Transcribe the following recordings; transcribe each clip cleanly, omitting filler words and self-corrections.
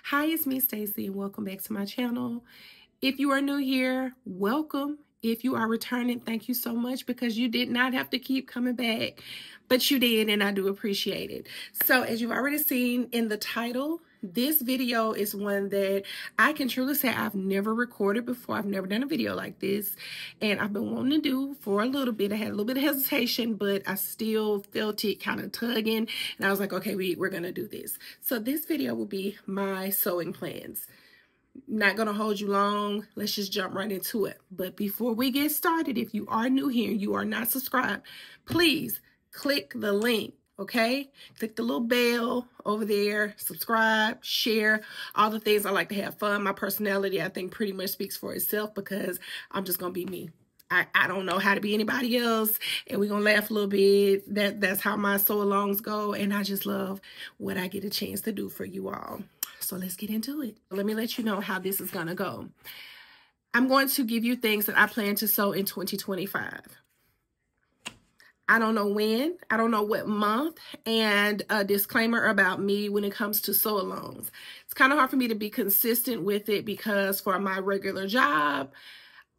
Hi, it's me, Stacie, and welcome back to my channel. If you are new here, welcome. If you are returning, thank you so much because you did not have to keep coming back, but you did, and I do appreciate it. So as you've already seen in the title, this video is one that I can truly say I've never recorded before. I've never done a video like this, and I've been wanting to do for a little bit. I had a little bit of hesitation, but I still felt it kind of tugging, and I was like, okay, we're gonna do this. So this video will be my sewing plans. Not gonna hold you long. Let's just jump right into it. But before we get started, if you are new here and you are not subscribed, please click the link. Okay, click the little bell over there, subscribe, share, all the things. I like to have fun. My personality, I think, pretty much speaks for itself because I'm just gonna be me. I don't know how to be anybody else, and we're gonna laugh a little bit. That's how my sew-alongs go, and I just love what I get a chance to do for you all. So let's get into it. Let me let you know how this is gonna go. I'm going to give you things that I plan to sew in 2025. I don't know when, I don't know what month, and a disclaimer about me when it comes to sew-alongs. It's kind of hard for me to be consistent with it because for my regular job,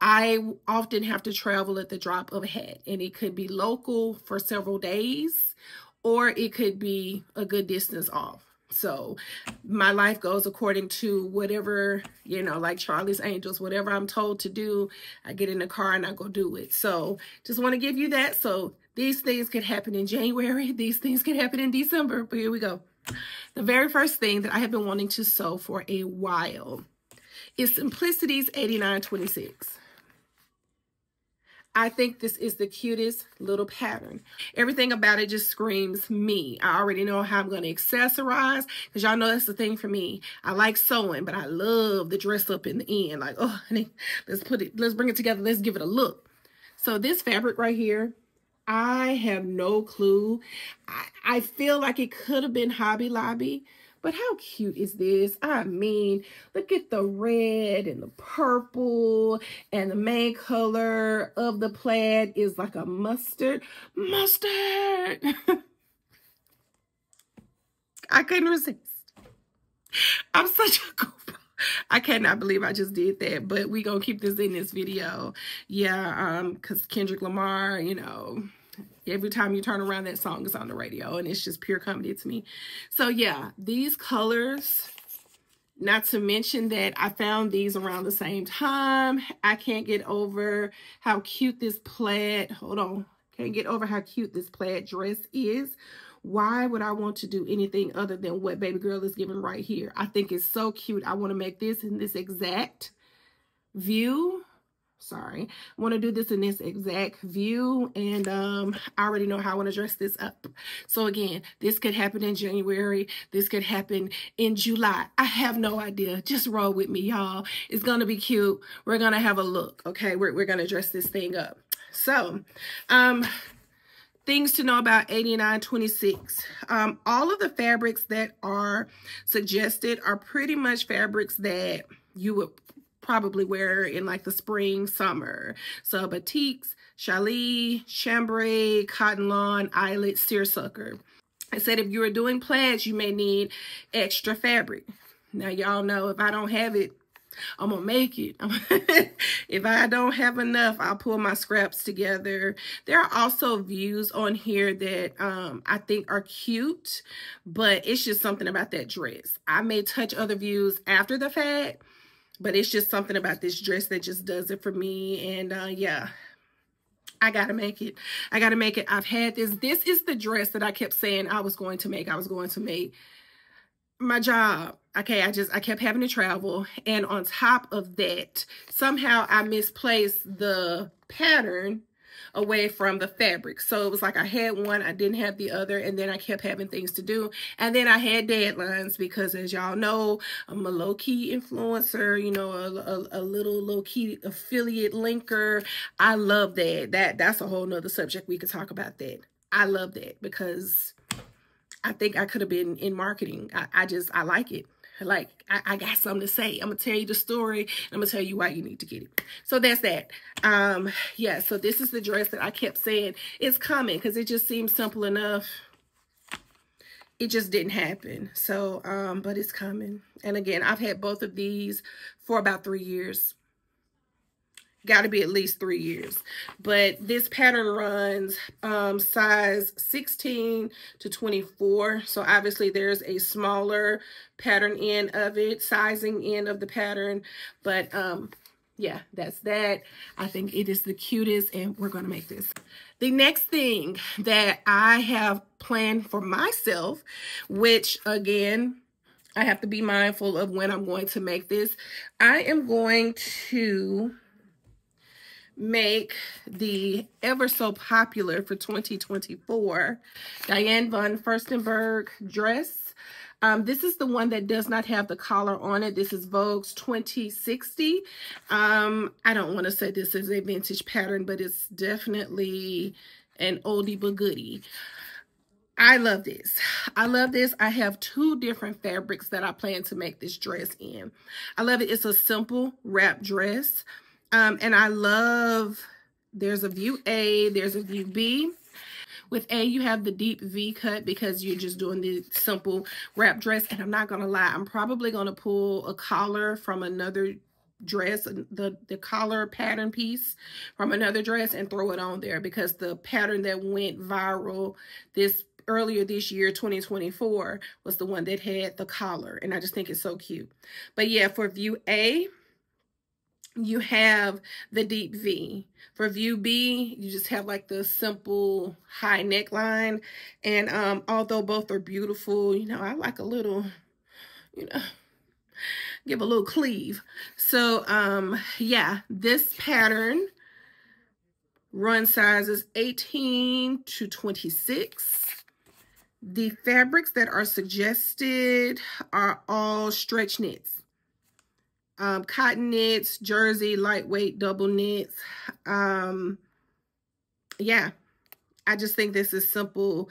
I often have to travel at the drop of a hat, and it could be local for several days, or it could be a good distance off. So my life goes according to whatever, you know, like Charlie's Angels, whatever I'm told to do, I get in the car and I go do it. So just want to give you that. So these things could happen in January. These things could happen in December, but here we go. The very first thing that I have been wanting to sew for a while is Simplicity's 8926. I think this is the cutest little pattern. Everything about it just screams me. I already know how I'm going to accessorize because y'all know that's the thing for me. I like sewing, but I love the dress up in the end. Like, oh, honey, let's bring it together. Let's give it a look. So this fabric right here, I have no clue. I feel like it could have been Hobby Lobby. But how cute is this? I mean, look at the red and the purple, and the main color of the plaid is like a mustard. Mustard! I couldn't resist. I'm such a goofball. I cannot believe I just did that, but we gonna keep this in this video. Yeah, because Kendrick Lamar, you know, every time you turn around, that song is on the radio, and it's just pure comedy to me. So yeah, these colors, not to mention that I found these around the same time. I can't get over how cute this plaid, hold on, can't get over how cute this plaid dress is. Why would I want to do anything other than what baby girl is giving right here? I think it's so cute. I want to make this in this exact view. Sorry, I want to do this in this exact view, and I already know how I want to dress this up. So again, this could happen in January, this could happen in July. I have no idea. Just roll with me, y'all. It's gonna be cute. We're gonna have a look. Okay, we're gonna dress this thing up. So things to know about 8926. All of the fabrics that are suggested are pretty much fabrics that you would probably wear in like the spring, summer. So batiks, challis, chambray, cotton lawn, eyelet, seersucker. I said if you are doing plaids, you may need extra fabric. Now y'all know if I don't have it, I'm gonna make it. If I don't have enough, I'll pull my scraps together. There are also views on here that I think are cute, but it's just something about that dress. I may touch other views after the fact, but it's just something about this dress that just does it for me. And yeah, I gotta make it. I gotta make it. I've had this. This is the dress that I kept saying I was going to make. I was going to make. My job, okay, I kept having to travel, and on top of that, somehow I misplaced the pattern away from the fabric. So it was like I had one, I didn't have the other, and then I kept having things to do, and then I had deadlines because, as y'all know, I'm a low-key influencer, you know, a little low-key affiliate linker. I love that. That's a whole nother subject. We could talk about that. I love that because I think I could have been in marketing. I like it. Like, I got something to say. I'm going to tell you the story. And I'm going to tell you why you need to get it. So that's that. Yeah, so this is the dress that I kept saying it's coming because it just seems simple enough. it just didn't happen. So, but it's coming. And again, I've had both of these for about 3 years. Got to be at least 3 years. But this pattern runs size 16 to 24. So obviously there's a smaller pattern end of it, sizing end of the pattern. But yeah, that's that. I think it is the cutest, and we're going to make this. The next thing that I have planned for myself, which again, I have to be mindful of when I'm going to make this. I am going to make the ever so popular for 2024 Diane von Furstenberg dress. This is the one that does not have the collar on it. This is Vogue's 2060. I don't want to say this is a vintage pattern, but it's definitely an oldie but goodie. I love this. I love this. I have 2 different fabrics that I plan to make this dress in. I love it. It's a simple wrap dress. And I love, there's a view A, there's a view B. With A, you have the deep V cut because you're just doing the simple wrap dress. And I'm not going to lie, I'm probably going to pull a collar from another dress, the collar pattern piece from another dress, and throw it on there, because the pattern that went viral earlier this year, 2024, was the one that had the collar. And I just think it's so cute. But yeah, for view A, you have the deep V. For view B, you just have like the simple high neckline. And although both are beautiful, you know, I like a little, you know, give a little cleave. So yeah, this pattern run sizes 18 to 26. The fabrics that are suggested are all stretch knits. Cotton knits, jersey, lightweight, double knits. Yeah, I just think this is simple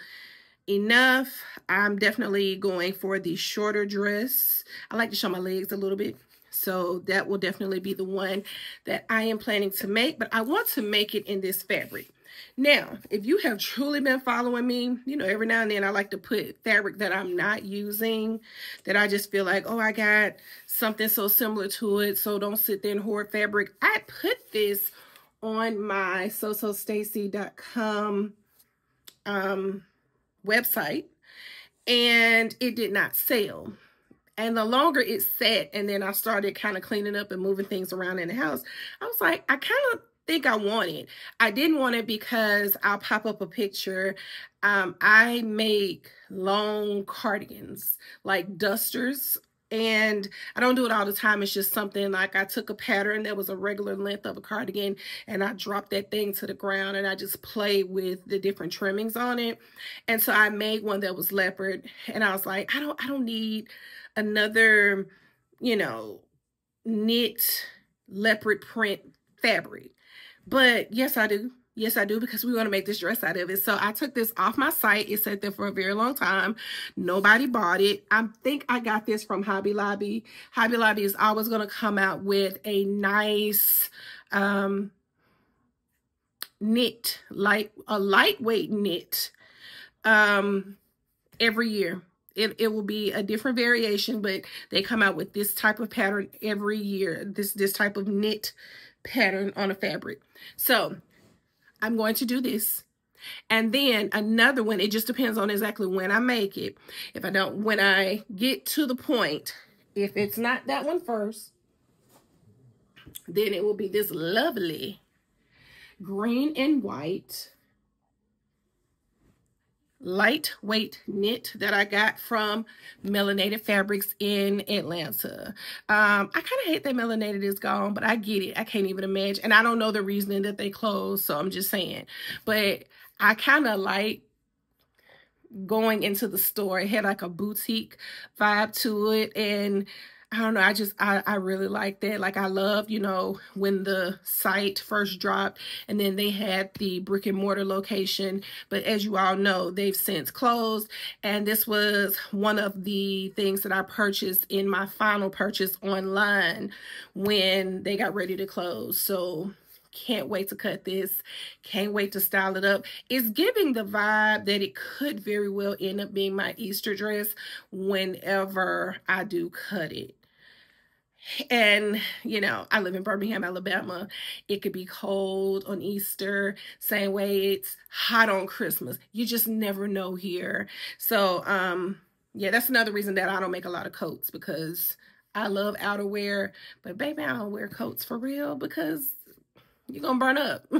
enough. I'm definitely going for the shorter dress. I like to show my legs a little bit, so that will definitely be the one that I am planning to make, but I want to make it in this fabric. Now, if you have truly been following me, you know, every now and then I like to put fabric that I'm not using, that I just feel like, oh, I got something so similar to it, so don't sit there and hoard fabric. I put this on my sewstacie.com website, and it did not sell. And the longer it sat, and then I started kind of cleaning up and moving things around in the house, I was like, I kind of think I want it. I didn't want it because I'll pop up a picture. I make long cardigans, like dusters, and I don't do it all the time. It's just something like I took a pattern that was a regular length of a cardigan, and I dropped that thing to the ground, and I just played with the different trimmings on it. And so I made one that was leopard, and I was like, I don't need another, you know, knit leopard print fabric. But yes, I do. Yes, I do, because we want to make this dress out of it. So I took this off my site. It sat there for a very long time. Nobody bought it. I think I got this from Hobby Lobby. Hobby Lobby is always going to come out with a nice knit, like a lightweight knit every year. It will be a different variation, but they come out with this type of pattern every year. This type of knit pattern on a fabric. So I'm going to do this, and then another one. It just depends on exactly when I make it. When I get to the point, if it's not that one first, then it will be this lovely green and white lightweight knit that I got from Melanated Fabrics in Atlanta. I kind of hate that Melanated is gone, but I get it. I can't even imagine. And I don't know the reasoning that they closed, so I'm just saying. But I kind of like going into the store. It had like a boutique vibe to it, and I don't know, I really like that. Like, I love, you know, when the site first dropped, and then they had the brick and mortar location, but as you all know, they've since closed. And this was one of the things that I purchased in my final purchase online when they got ready to close. So Can't wait to cut this. Can't wait to style it up. It's giving the vibe that it could very well end up being my Easter dress whenever I do cut it. And, you know, I live in Birmingham, Alabama. It could be cold on Easter, same way it's hot on Christmas. You just never know here. So, yeah, that's another reason that I don't make a lot of coats, because I love outerwear, but baby, I don't wear coats for real because you're gonna burn up.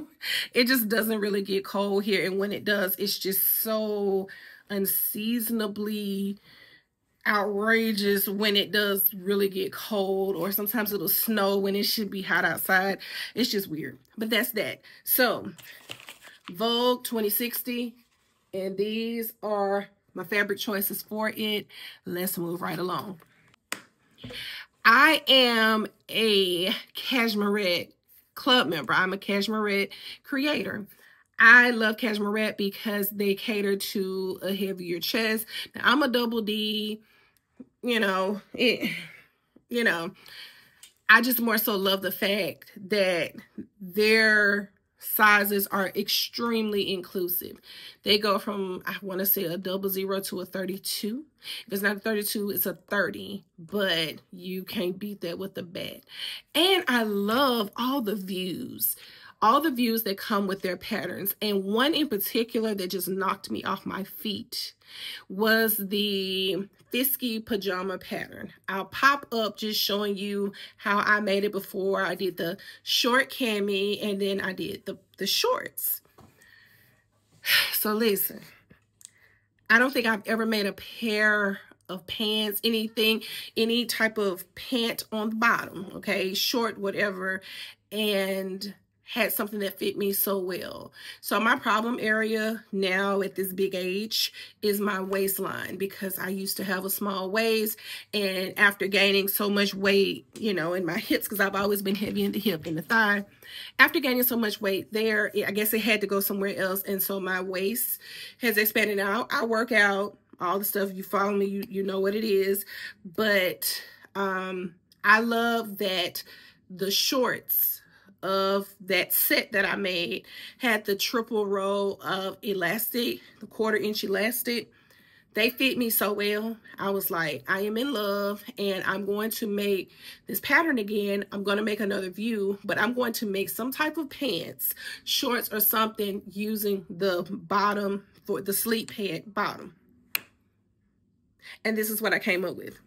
It just doesn't really get cold here. And when it does, it's just so unseasonably outrageous when it does really get cold, or sometimes it'll snow when it should be hot outside. It's just weird, but that's that. So Vogue 2060, and these are my fabric choices for it. Let's move right along. I am a Cashmerette club member. I'm a Cashmerette creator. I love Cashmerette because they cater to a heavier chest. Now, I'm a double D. You know, I just more so love the fact that their sizes are extremely inclusive. They go from, I want to say, a 00 to a 32. If it's not a 32, it's a 30, but you can't beat that with a bat. And I love all the views that come with their patterns. And one in particular that just knocked me off my feet was the Fisky pajama pattern. I'll pop up just showing you how I made it before. I did the short cami, and then I did the shorts. So listen, I don't think I've ever made a pair of pants, any type of pant on the bottom, okay, short, whatever, and had something that fit me so well. So my problem area now at this big age is my waistline, because I used to have a small waist, and after gaining so much weight, you know, in my hips, because I've always been heavy in the hip and the thigh, after gaining so much weight there, I guess it had to go somewhere else, and so my waist has expanded out. I work out, all the stuff, you follow me, you know what it is, but I love that the shorts of that set that I made had the triple row of elastic, the 1/4 inch elastic. They fit me so well. I was like, I am in love, and I'm going to make this pattern again. I'm going to make another view, but I'm going to make some type of pants, shorts or something, using the bottom for the sleep pant bottom. And this is what I came up with.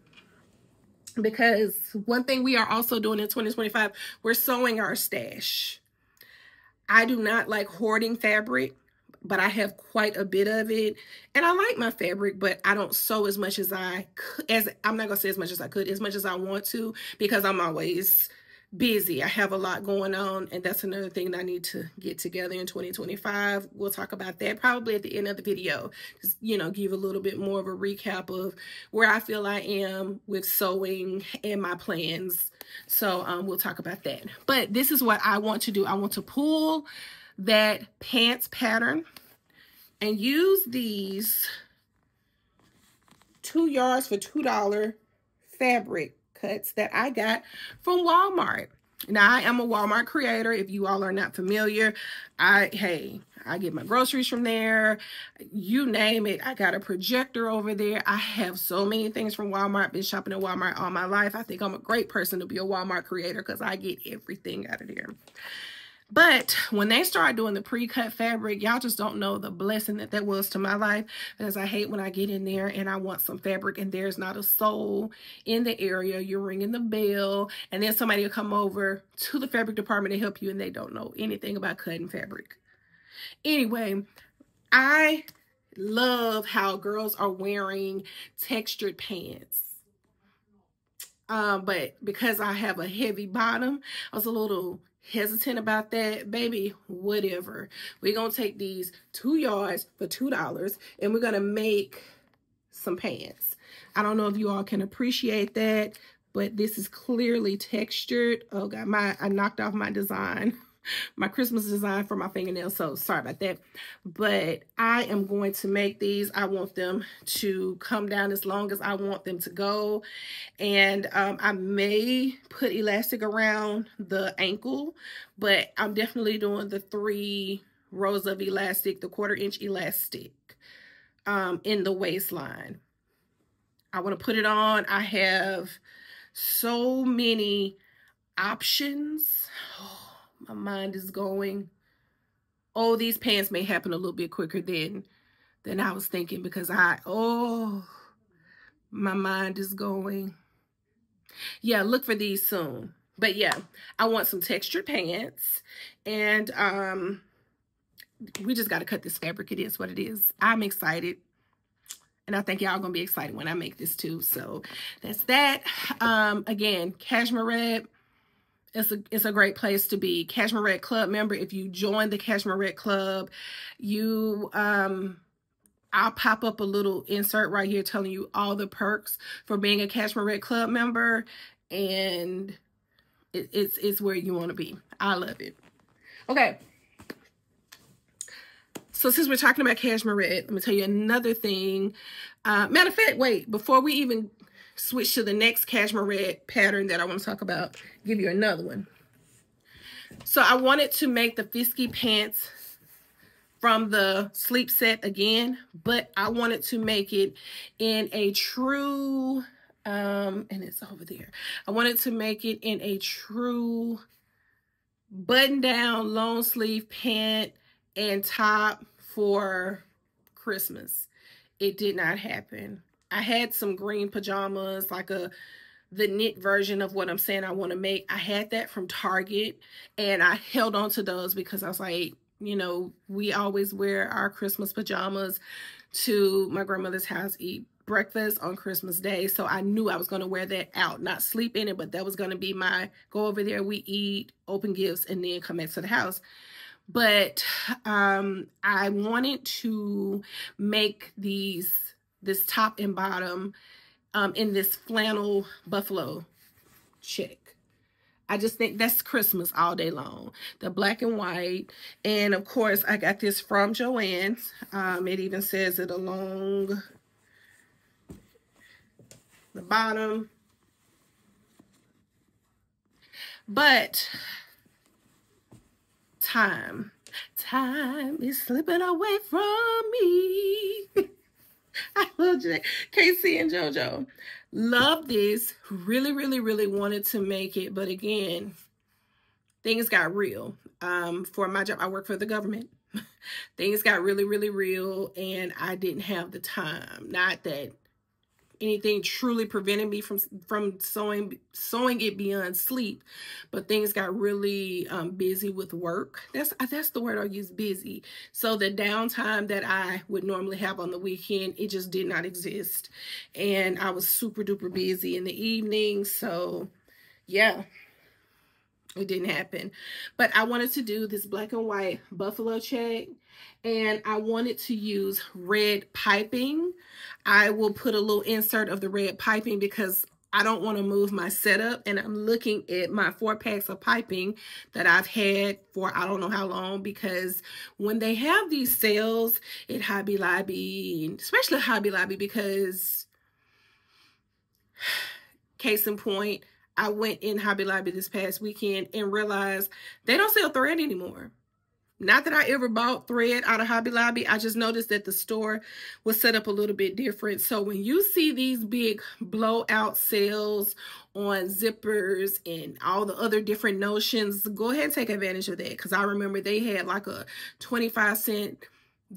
Because one thing we are also doing in 2025, we're sewing our stash. I do not like hoarding fabric, but I have quite a bit of it. And I like my fabric, but I don't sew as much as I could, I'm not going to say as much as I could, as much as I want to, because I'm always busy. I have a lot going on, and that's another thing that I need to get together in 2025. We'll talk about that probably at the end of the video. Just, you know, give a little bit more of a recap of where I feel I am with sewing and my plans. So we'll talk about that. But this is what I want to do. I want to pull that pants pattern and use these 2 yards for $2 fabric cuts that I got from Walmart. Now, I am a Walmart creator. If you all are not familiar, I get my groceries from there. You name it. I got a projector over there. I have so many things from Walmart. Been shopping at Walmart all my life. I think I'm a great person to be a Walmart creator because I get everything out of there. But when they started doing the pre-cut fabric, y'all just don't know the blessing that that was to my life. Because I hate when I get in there and I want some fabric and there's not a soul in the area. You're ringing the bell, and then somebody will come over to the fabric department to help you, and they don't know anything about cutting fabric. Anyway, I love how girls are wearing textured pants. But because I have a heavy bottom, I was a little hesitant about that. Baby, whatever. We're gonna take these 2 yards for $2 and we're gonna make some pants. I don't know if you all can appreciate that, but this is clearly textured. Oh God, I knocked off my design. my Christmas design for my fingernails, so sorry about that. But I am going to make these. I want them to come down as long as I want them to go. And I may put elastic around the ankle, but I'm definitely doing the 3 rows of elastic, the 1/4-inch elastic in the waistline. I want to put it on. I have so many options. Oh, my mind is going. Oh, these pants may happen a little bit quicker than I was thinking, because my mind is going. Yeah, look for these soon. But yeah, I want some textured pants, and we just got to cut this fabric. It is what it is. I'm excited. And I think y'all gonna be excited when I make this too. So that's that. Again, Cashmere Red, it's a great place to be. Cashmere Red Club member. If you join the Cashmere Red Club, you I'll pop up a little insert right here telling you all the perks for being a Cashmere Red Club member, and it's where you want to be. I love it. Okay. So since we're talking about Cashmere Red, let me tell you another thing. Matter of fact, wait, before we even switch to the next Cashmere Red pattern that I want to talk about, give you another one. So I wanted to make the Fisky pants from the sleep set again, but I wanted to make it in a true, and it's over there. I wanted to make it in a true button-down long sleeve pant and top for Christmas. It did not happen. I had some green pajamas, like the knit version of what I'm saying I want to make. I had that from Target, and I held on to those because I was like, you know, we always wear our Christmas pajamas to my grandmother's house, eat breakfast on Christmas Day. So I knew I was going to wear that out, not sleep in it, but that was going to be my go over there, we eat, open gifts, and then come back to the house. But I wanted to make this top and bottom in this flannel buffalo check. I just think that's Christmas all day long. The black and white. And of course, I got this from Joann's. It even says it along the bottom. But time is slipping away from me. I love Casey and JoJo. Love this. Really, really, really wanted to make it, but again, things got real. For my job, I work for the government. Things got really, really real, and I didn't have the time. Not that anything truly prevented me from sewing it beyond sleep, but things got really busy with work. That's the word I'll use, busy. So the downtime that I would normally have on the weekend, it just did not exist, and I was super duper busy in the evening. So yeah, it didn't happen. But I wanted to do this black and white buffalo check, and I wanted to use red piping. I will put a little insert of the red piping because I don't want to move my setup, and I'm looking at my 4 packs of piping that I've had for I don't know how long, because when they have these sales at Hobby Lobby, especially Hobby Lobby, because case in point, I went in Hobby Lobby this past weekend and realized they don't sell thread anymore. Not that I ever bought thread out of Hobby Lobby. I just noticed that the store was set up a little bit different. So when you see these big blowout sales on zippers and all the other different notions, go ahead and take advantage of that. Because I remember they had like a 25-cent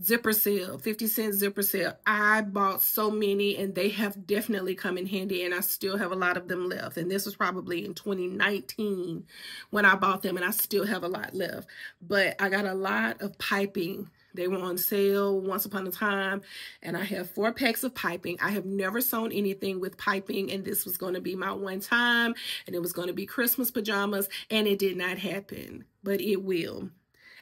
zipper sale, 50-cent zipper sale. I bought so many, and they have definitely come in handy, and I still have a lot of them left. And this was probably in 2019 when I bought them, and I still have a lot left. But I got a lot of piping. They were on sale once upon a time, and I have 4 packs of piping. I have never sewn anything with piping, and this was going to be my one time, and it was going to be Christmas pajamas, and it did not happen, but it will.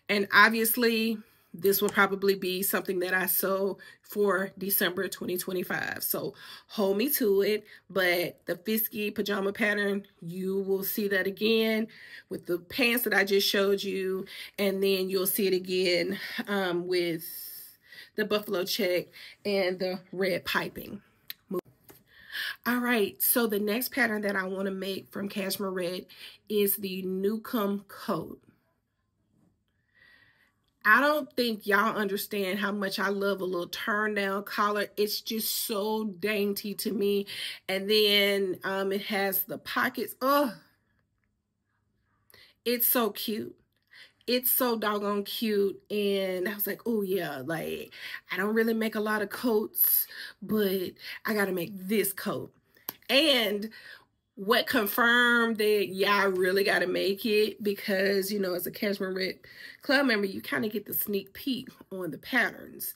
And obviously, this will probably be something that I sew for December 2025. So hold me to it. But the Fisky pajama pattern, you will see that again with the pants that I just showed you. And then you'll see it again with the buffalo check and the red piping. All right, so the next pattern that I want to make from Cashmere Red is the Newcomb coat. I don't think y'all understand how much I love a little turn down collar. It's just so dainty to me. And then it has the pockets. Oh, it's so cute. It's so doggone cute. And I was like, oh yeah, like I don't really make a lot of coats, but I got to make this coat. And what confirmed that, yeah, I really got to make it, because, you know, as a Cashmere Red Club member, you kind of get the sneak peek on the patterns.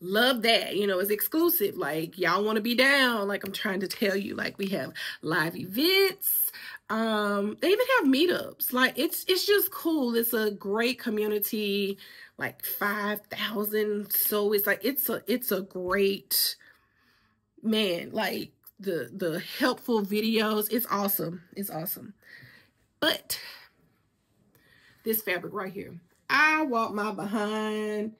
Love that. You know, it's exclusive. Like, y'all want to be down. Like, I'm trying to tell you, like, we have live events. They even have meetups. Like, it's just cool. It's a great community, like 5,000. So it's like, it's a great, man, like, the helpful videos. It's awesome. It's awesome. But this fabric right here, I walked my behind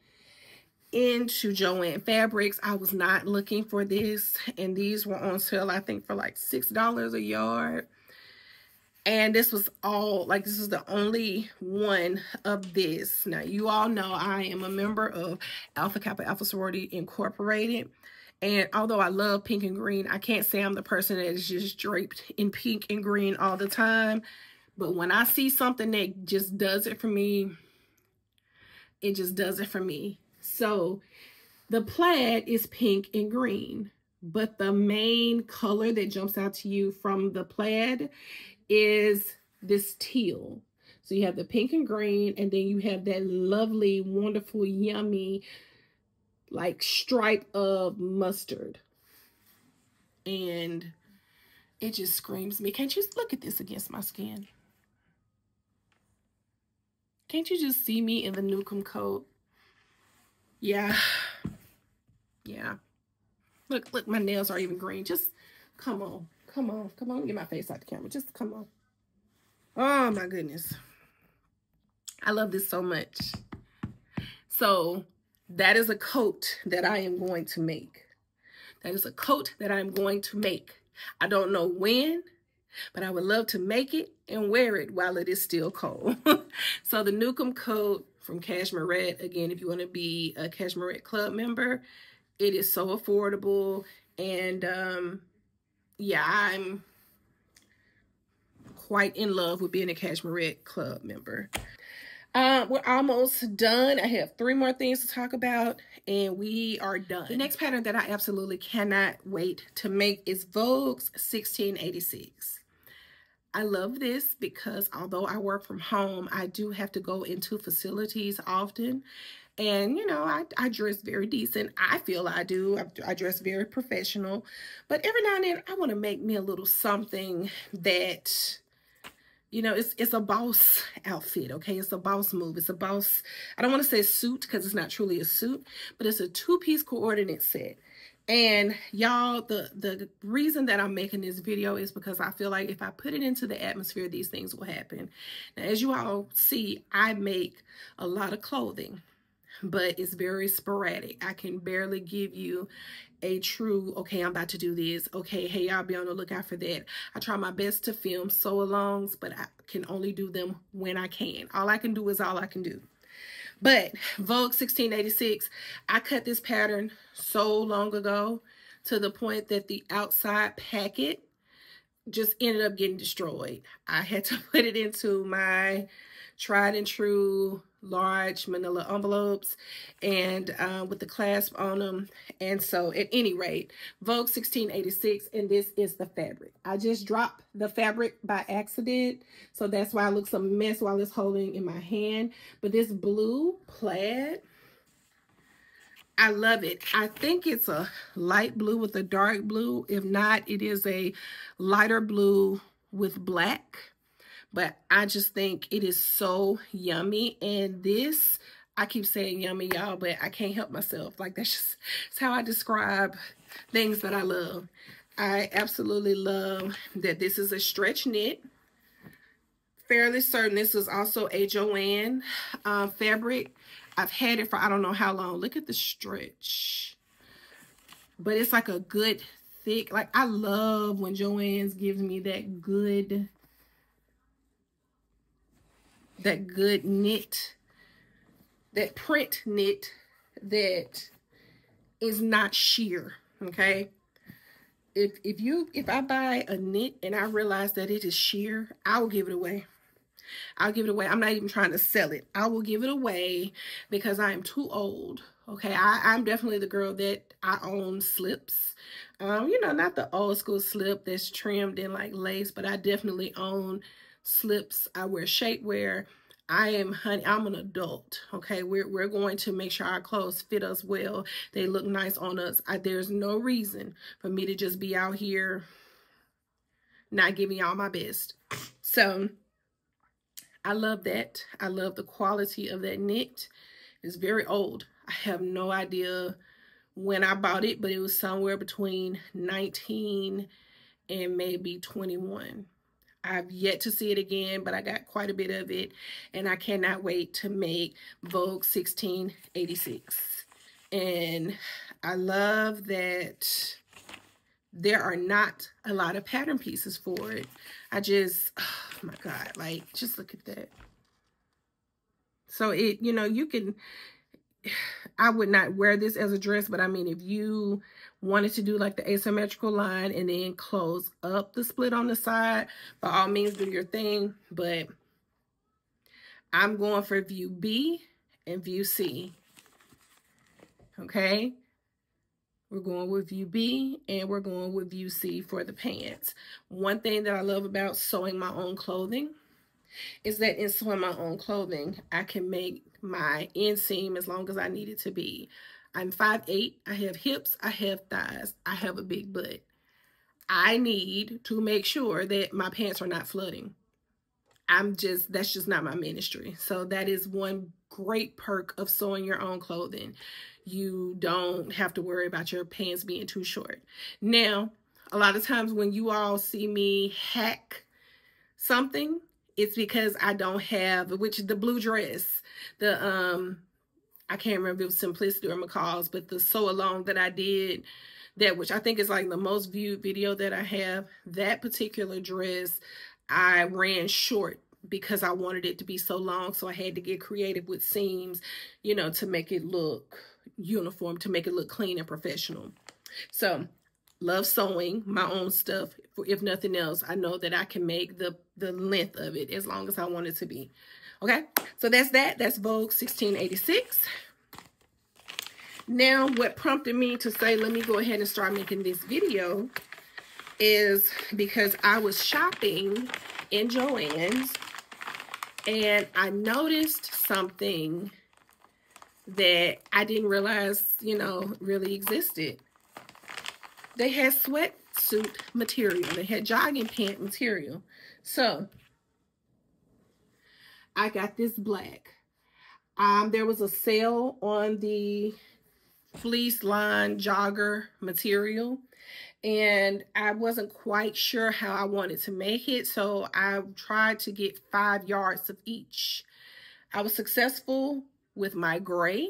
into Joann Fabrics. I was not looking for this, and these were on sale, I think, for like $6 a yard. And this was all, like, this is the only one of this. Now, you all know I am a member of Alpha Kappa Alpha Sorority Incorporated. And although I love pink and green, I can't say I'm the person that is just draped in pink and green all the time. But when I see something that just does it for me, it just does it for me. So the plaid is pink and green, but the main color that jumps out to you from the plaid is this teal. So you have the pink and green, and then you have that lovely, wonderful, yummy, like stripe of mustard. And it just screams me. Can't you look at this against my skin? Can't you just see me in the Newcomb coat? Yeah. Yeah. Look, my nails are even green. Just come on. Come on. Come on. Get my face out the camera. Just come on. Oh my goodness. I love this so much. So that is a coat that I am going to make. That is a coat that I'm going to make. I don't know when, but I would love to make it and wear it while it is still cold. So the Newcomb coat from Cashmere Red, again, if you want to be a Cashmere Red Club member, it is so affordable. And yeah, I'm quite in love with being a Cashmere Red Club member. We're almost done. I have 3 more things to talk about, and we are done. The next pattern that I absolutely cannot wait to make is Vogue's 1686. I love this because although I work from home, I do have to go into facilities often. And, you know, I dress very decent. I feel I do. I dress very professional. But every now and then, I want to make me a little something that, you know, it's a boss outfit, okay? It's a boss move. It's a boss, I don't want to say suit because it's not truly a suit, but it's a 2-piece coordinate set. And y'all, the reason that I'm making this video is because I feel like if I put it into the atmosphere, these things will happen. Now, as you all see, I make a lot of clothing, but it's very sporadic. I can barely give you a true, okay, I'm about to do this. Okay, hey, I'll be on the lookout for that. I try my best to film sew-alongs, but I can only do them when I can. All I can do is all I can do. But Vogue 1686, I cut this pattern so long ago to the point that the outside packet just ended up getting destroyed. I had to put it into my tried and true large manila envelopes and with the clasp on them. And so at any rate, Vogue 1686, and this is the fabric. I just dropped the fabric by accident, so that's why it looks a mess while it's holding in my hand. But this blue plaid, I love it. I think it's a light blue with a dark blue. If not, it is a lighter blue with black. But I just think it is so yummy. And this, I keep saying yummy, y'all, but I can't help myself. Like, that's how I describe things that I love. I absolutely love that this is a stretch knit. Fairly certain this is also a Joanne fabric. I've had it for I don't know how long. Look at the stretch. But it's like a good thick, like I love when Joann's gives me that good knit, that print knit that is not sheer. Okay, if I buy a knit and I realize that it is sheer, I will give it away. I'll give it away. I'm not even trying to sell it. I will give it away because I am too old. Okay, I'm definitely the girl that I own slips. You know, not the old school slip that's trimmed in like lace, but I definitely own slips. I wear shapewear. I'm an adult. Okay, we're going to make sure our clothes fit us well. They look nice on us. There's no reason for me to just be out here not giving y'all my best. So I love that. I love the quality of that knit. It's very old. I have no idea when I bought it, but it was somewhere between 19 and maybe 21. I've yet to see it again, but I got quite a bit of it, and I cannot wait to make Vogue 1686. And I love that there are not a lot of pattern pieces for it. I just, oh my God, like, just look at that. So it, you know, you can, I would not wear this as a dress, but I mean, if you wanted to do like the asymmetrical line and then close up the split on the side, by all means do your thing. But I'm going for view B and view C. Okay. We're going with view B and we're going with view C for the pants. One thing that I love about sewing my own clothing is that in sewing my own clothing, I can make my inseam as long as I need it to be. I'm 5'8", I have hips, I have thighs, I have a big butt. I need to make sure that my pants are not flooding. That's just not my ministry. So that is one great perk of sewing your own clothing. You don't have to worry about your pants being too short. Now, a lot of times when you all see me hack something, it's because I don't have, which the blue dress, the, I can't remember if it was Simplicity or McCall's, but the sew along that I did, that which I think is like the most viewed video that I have, that particular dress, I ran short because I wanted it to be so long. So I had to get creative with seams, you know, to make it look uniform, to make it look clean and professional. So love sewing my own stuff. If nothing else, I know that I can make the length of it as long as I want it to be. Okay, so that's that. That's Vogue 1686. Now, what prompted me to say, let me go ahead and start making this video is because I was shopping in Joann's and I noticed something that I didn't realize, you know, really existed. They had sweatsuit material. They had jogging pant material. So I got this black. There was a sale on the fleece line jogger material, and I wasn't quite sure how I wanted to make it, so I tried to get 5 yards of each. I was successful with my gray,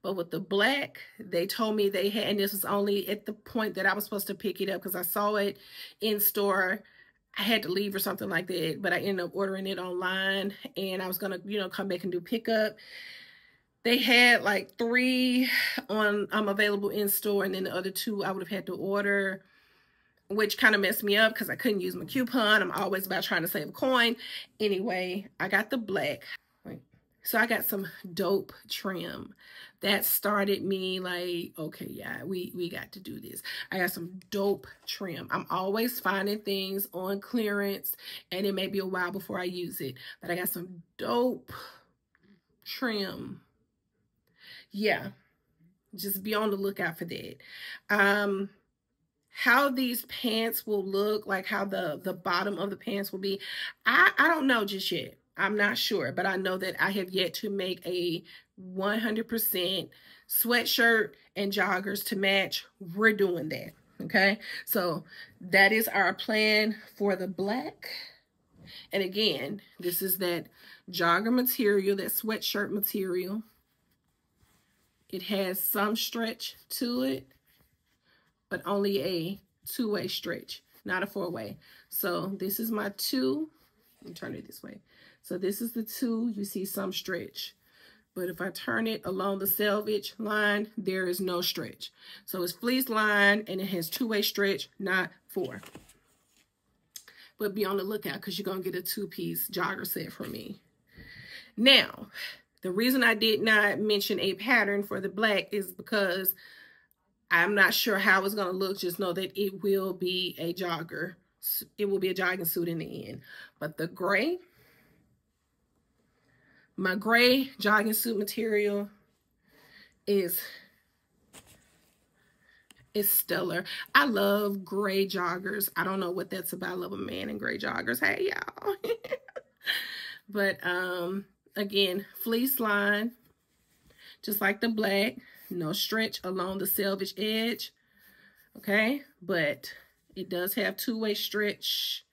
but with the black, they told me they had, and this was only at the point that I was supposed to pick it up because I saw it in store. I had to leave or something like that, but I ended up ordering it online, and I was gonna, you know, come back and do pickup. They had like 3 on available in store, and then the other 2 I would have had to order, which kind of messed me up because I couldn't use my coupon. I'm always about trying to save a coin. Anyway, I got the black. So I got some dope trim. That started me like, okay, yeah, we got to do this. I got some dope trim. I'm always finding things on clearance, and it may be a while before I use it, but I got some dope trim. Yeah, just be on the lookout for that. How these pants will look, like how the bottom of the pants will be, I don't know just yet. I'm not sure, but I know that I have yet to make a 100% sweatshirt and joggers to match. We're doing that. Okay, so that is our plan for the black. And again, this is that jogger material, that sweatshirt material. It has some stretch to it, but only a two-way stretch, not a four-way. So this is my two. Let me turn it this way. So this is the two. You see some stretch. But if I turn it along the selvage line, there is no stretch. So it's fleece line and it has two-way stretch, not four. But be on the lookout because you're going to get a two-piece jogger set from me. Now, the reason I did not mention a pattern for the black is because I'm not sure how it's going to look. Just know that it will be a jogger. It will be a jogging suit in the end. But the gray, my gray jogging suit material is stellar. I love gray joggers. I don't know what that's about. I love a man in gray joggers. Hey, y'all. But again, fleece line, just like the black. No stretch along the selvage edge. Okay, but it does have two-way stretch.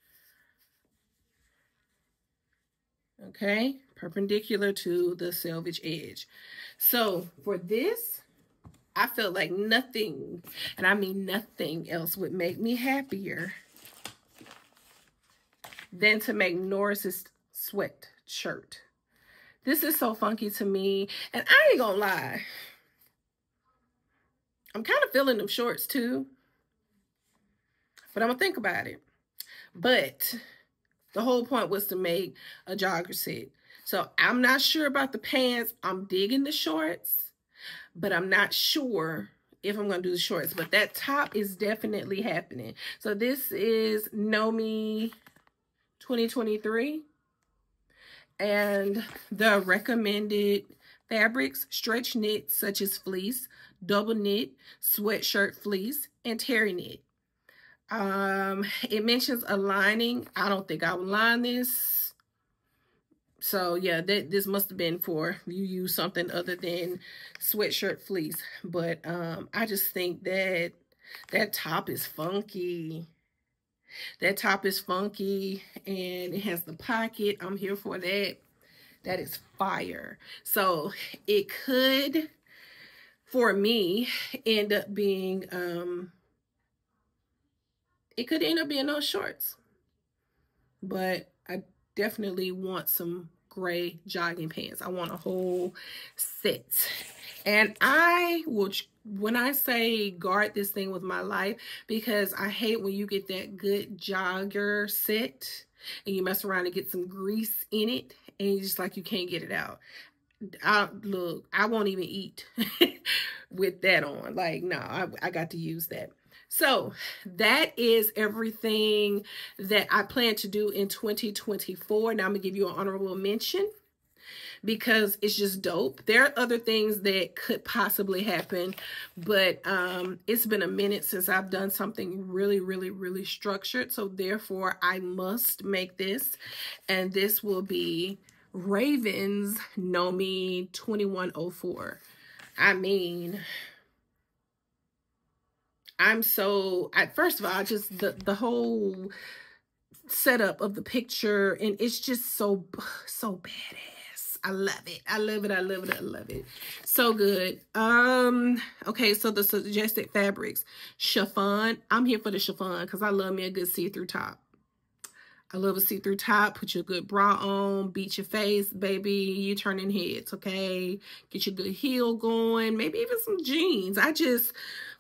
Okay, perpendicular to the selvage edge. So for this, I felt like nothing, and I mean nothing else would make me happier than to make Norris's sweatshirt. This is so funky to me, and I ain't gonna lie. I'm kind of feeling them shorts too, but I'm gonna think about it. But the whole point was to make a jogger set. So I'm not sure about the pants. I'm digging the shorts, but I'm not sure if I'm gonna do the shorts. But that top is definitely happening. So this is Know Me 2023. And the recommended fabrics: stretch knit such as fleece, double knit, sweatshirt fleece, and terry knit. It mentions a lining. I don't think I would line this. So yeah, this must have been for you use something other than sweatshirt fleece. But I just think that that top is funky. That top is funky, and it has the pocket. I'm here for that. That is fire. So it could, for me, end up being, it could end up being those shorts. But I definitely want some gray jogging pants. I want a whole set. And I will, when I say guard this thing with my life, because I hate when you get that good jogger set and you mess around and get some grease in it and you just like you can't get it out. Look, I won't even eat with that on. Like, no, I got to use that. So that is everything that I plan to do in 2024. Now I'm gonna give you an honorable mention because it's just dope. There are other things that could possibly happen, but it's been a minute since I've done something really, really, really structured. So therefore I must make this, and this will be Raven's Know Me 2104. I mean, I'm so, first of all, just the whole setup of the picture, and it's just so badass. I love it. I love it. I love it. I love it. So good. Okay, so the suggested fabrics: chiffon. I'm here for the chiffon because I love me a good see-through top. I love a see-through top. Put your good bra on, beat your face, baby. You turning heads, okay? Get your good heel going, maybe even some jeans.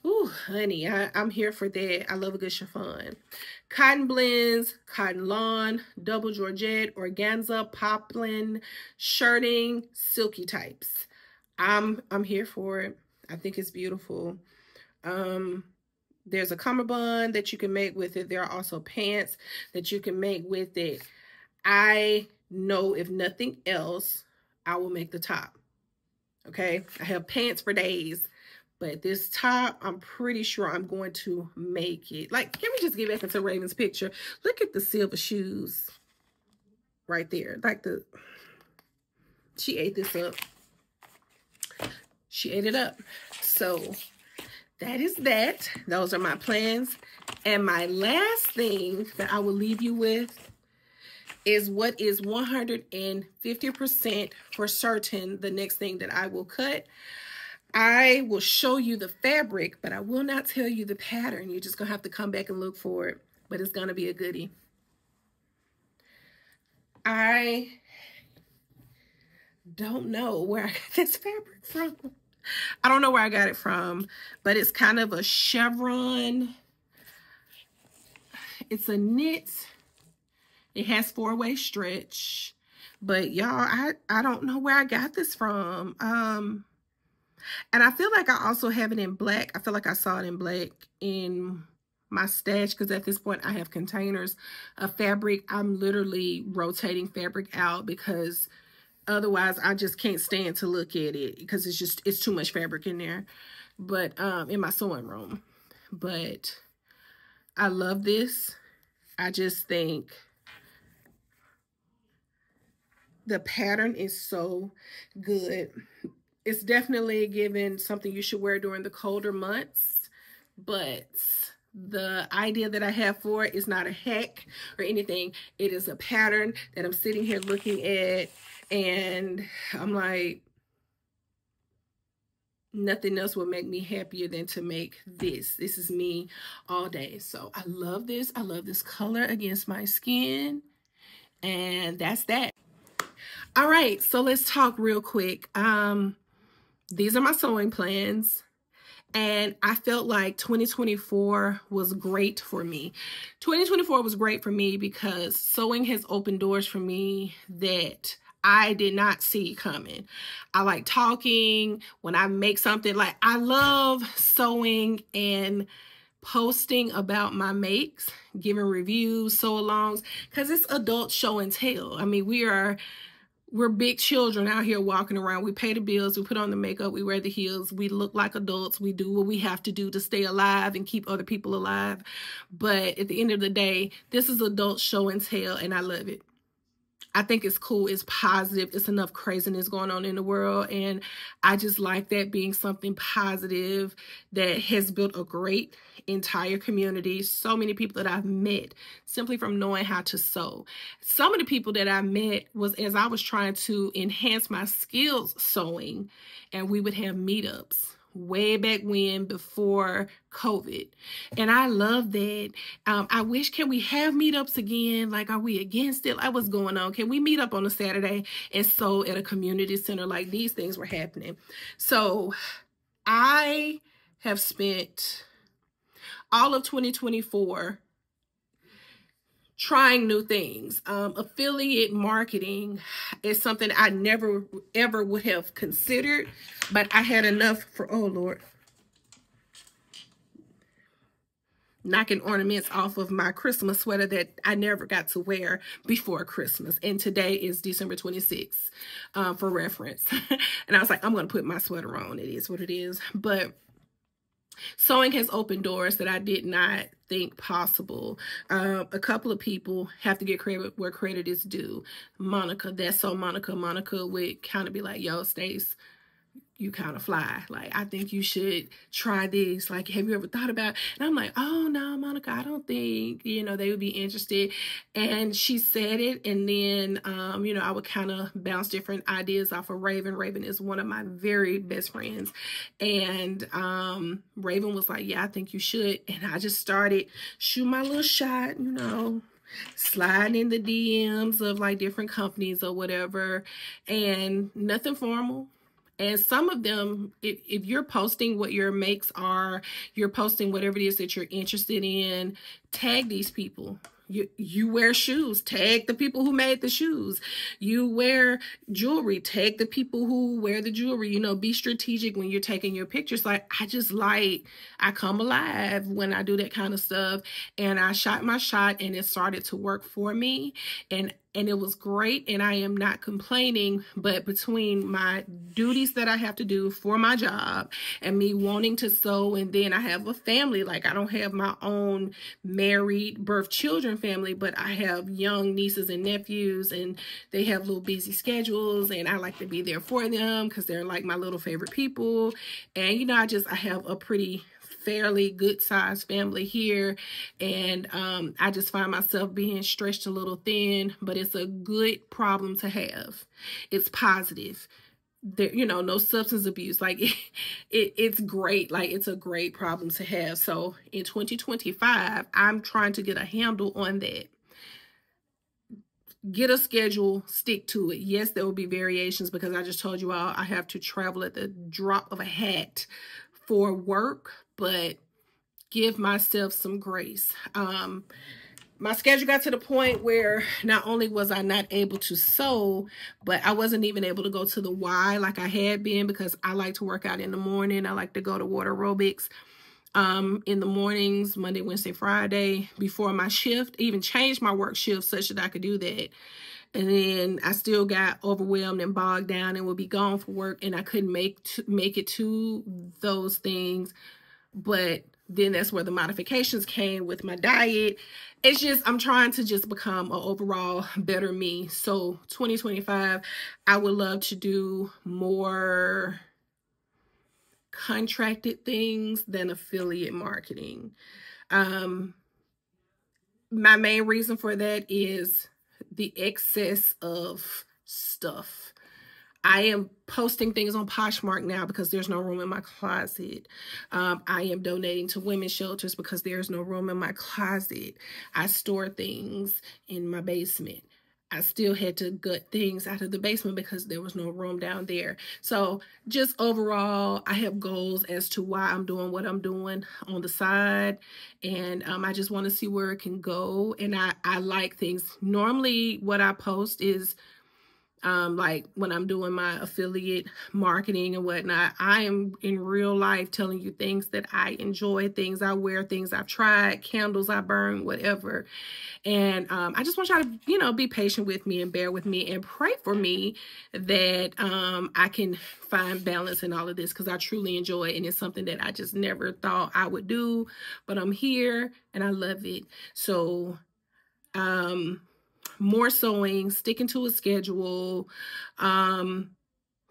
Ooh, honey, I'm here for that. I love a good chiffon. Cotton blends, cotton lawn, double Georgette, organza, poplin, shirting, silky types. I'm here for it. I think it's beautiful. There's a cummerbund that you can make with it. There are also pants that you can make with it. I know if nothing else, I will make the top. Okay, I have pants for days. But this top, I'm pretty sure I'm going to make it. Like, can we just get back into Raven's picture? Look at the silver shoes. right there. Like she ate this up. She ate it up. So that is that. Those are my plans. And my last thing that I will leave you with is what is 150% for certain the next thing that I will cut. I will show you the fabric, but I will not tell you the pattern. You're just going to have to come back and look for it, but it's going to be a goodie. I don't know where I got this fabric from. I don't know where I got it from, but it's kind of a chevron. It's a knit. It has 4-way stretch, but y'all, I don't know where I got this from. And I feel like I also have it in black. I feel like I saw it in black in my stash, because at this point I have containers of fabric. I'm literally rotating fabric out because otherwise I just can't stand to look at it, because it's too much fabric in there. But in my sewing room. But I love this. I just think the pattern is so good. It's definitely given something you should wear during the colder months, but the idea that I have for it is not a hack or anything. It is a pattern that I'm sitting here looking at, and I'm like, nothing else will make me happier than to make this. This is me all day. So I love this. I love this color against my skin, and that's that. All right, so let's talk real quick. These are my sewing plans, and I felt like 2024 was great for me. 2024 was great for me because sewing has opened doors for me that I did not see coming. I like talking when I make something. Like, I love sewing and posting about my makes, giving reviews, sew-alongs, because it's adult show and tell. I mean, we're big children out here walking around. We pay the bills, we put on the makeup, we wear the heels, we look like adults, we do what we have to do to stay alive and keep other people alive. But at the end of the day, this is adult show and tell, and I love it. I think it's cool, it's positive, it's enough craziness going on in the world, and I just like that being something positive that has built a great entire community. So many people that I've met simply from knowing how to sew. Some of the people that I met was as I was trying to enhance my skills sewing, and we would have meetups way back when, before COVID. And I love that. I wish, can we have meetups again? Like, are we against it? Like, what's going on? Can we meet up on a Saturday and sew at a community center? Like, these things were happening. So I have spent all of 2024 trying new things. Affiliate marketing is something I never, ever would have considered, but I had enough for, oh Lord, knocking ornaments off of my Christmas sweater that I never got to wear before Christmas. And today is December 26th, for reference. And I was like, I'm going to put my sweater on. It is what it is. But sewing has opened doors that I did not think possible. A couple of people have to get credit where credit is due. Monica, that's so Monica. Monica would kind of be like, yo, Stace, you kind of fly. Like, I think you should try this. Like, have you ever thought about it? And I'm like, oh, no, Monica, I don't think, you know, they would be interested. And she said it. And then, you know, I would kind of bounce different ideas off of Raven. Raven is one of my very best friends. And Raven was like, yeah, I think you should. And I just started shooting my little shot, you know, sliding in the DMs of like different companies or whatever, and nothing formal. And some of them, if you're posting what your makes are, you're posting whatever it is that you're interested in, tag these people. You wear shoes, tag the people who made the shoes. You wear jewelry, tag the people who wear the jewelry. You know, be strategic when you're taking your pictures. Like, I come alive when I do that kind of stuff. And I shot my shot, and it started to work for me. And and it was great, and I am not complaining. But between my duties that I have to do for my job and me wanting to sew, and then I have a family, like I don't have my own married birth children family, but I have young nieces and nephews, and they have little busy schedules, and I like to be there for them because they're like my little favorite people. And you know, I have a pretty fairly good sized family here, and I just find myself being stretched a little thin, but it's a good problem to have. It's positive. There, you know, no substance abuse. Like it's great. Like it's a great problem to have. So in 2025, I'm trying to get a handle on that. Get a schedule, stick to it. Yes, there will be variations because I just told you all I have to travel at the drop of a hat for work, but give myself some grace. My schedule got to the point where not only was I not able to sew, but I wasn't even able to go to the Y like I had been, because I like to work out in the morning. I like to go to water aerobics in the mornings, Monday, Wednesday, Friday, before my shift. Even changed my work shift such that I could do that. And then I still got overwhelmed and bogged down and would be gone for work, and I couldn't make it to those things. But then that's where the modifications came with my diet. It's just, I'm trying to just become an overall better me. So 2025, I would love to do more contracted things than affiliate marketing. My main reason for that is the excess of stuff. I am posting things on Poshmark now because there's no room in my closet. I am donating to women's shelters because there's no room in my closet. I store things in my basement. I still had to gut things out of the basement because there was no room down there. So just overall, I have goals as to why I'm doing what I'm doing on the side. And I just want to see where it can go. And I like things. Normally what I post is like when I'm doing my affiliate marketing and whatnot, I am in real life telling you things that I enjoy, things I wear, things I've tried, candles I burn, whatever. And I just want y'all to, you know, be patient with me and bear with me and pray for me that I can find balance in all of this, because I truly enjoy it. And it's something that I just never thought I would do, but I'm here and I love it. So, more sewing, sticking to a schedule,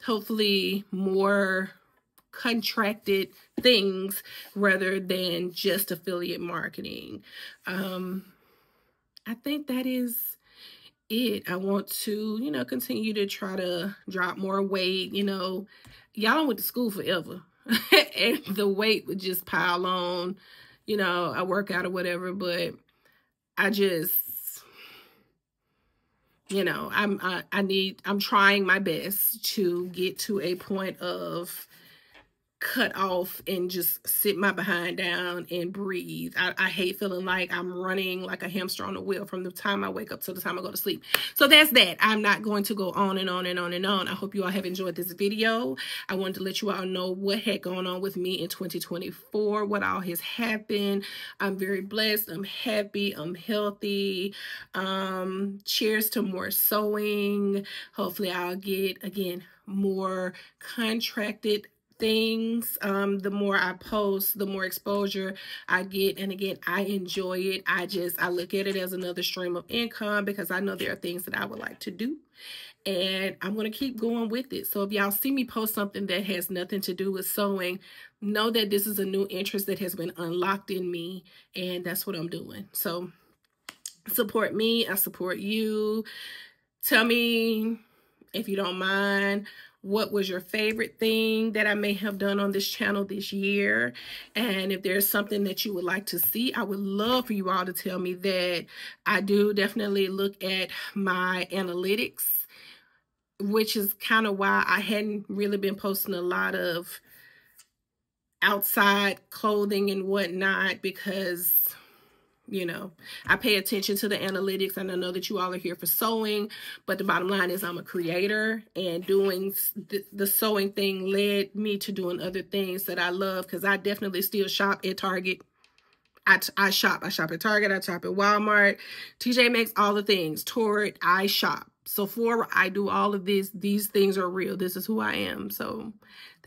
hopefully more contracted things rather than just affiliate marketing. I think that is it. I want to, you know, continue to try to drop more weight. You know, y'all went to school forever and the weight would just pile on. You know, I work out or whatever, but I just, you know, I'm trying my best to get to a point of cut off and just sit my behind down and breathe. I hate feeling like I'm running like a hamster on a wheel from the time I wake up to the time I go to sleep. So that's that. I'm not going to go on and on and on and on. I hope you all have enjoyed this video. I wanted to let you all know what had gone on with me in 2024, what all has happened. I'm very blessed. I'm happy. I'm healthy. Cheers to more sewing. Hopefully I'll get, again, more contracted things. The more I post, the more exposure I get. And again, I enjoy it. I look at it as another stream of income because I know there are things that I would like to do. And I'm going to keep going with it. So if y'all see me post something that has nothing to do with sewing, know that this is a new interest that has been unlocked in me. And that's what I'm doing. So support me. I support you. Tell me, if you don't mind, what was your favorite thing that I may have done on this channel this year? And if there's something that you would like to see, I would love for you all to tell me that. I do definitely look at my analytics, which is kind of why I hadn't really been posting a lot of outside clothing and whatnot, because, you know, I pay attention to the analytics, and I know that you all are here for sewing, but the bottom line is I'm a creator, and doing the sewing thing led me to doing other things that I love, because I definitely still shop at Target. I shop. I shop at Target. I shop at Walmart. TJ Maxx, all the things. Torrid, I shop. Sephora, I do all of this. These things are real. This is who I am. So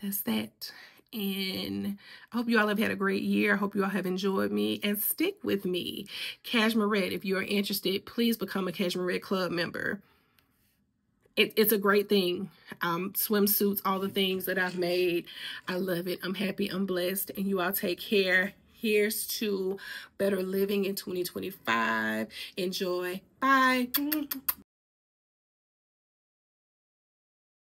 that's that. And I hope you all have had a great year. I hope you all have enjoyed me, and stick with me. Cashmere Red, if you are interested, please become a Cashmere Red Club member. It's a great thing. Swimsuits, all the things that I've made. I love it. I'm happy. I'm blessed. And you all take care. Here's to better living in 2025. Enjoy. Bye.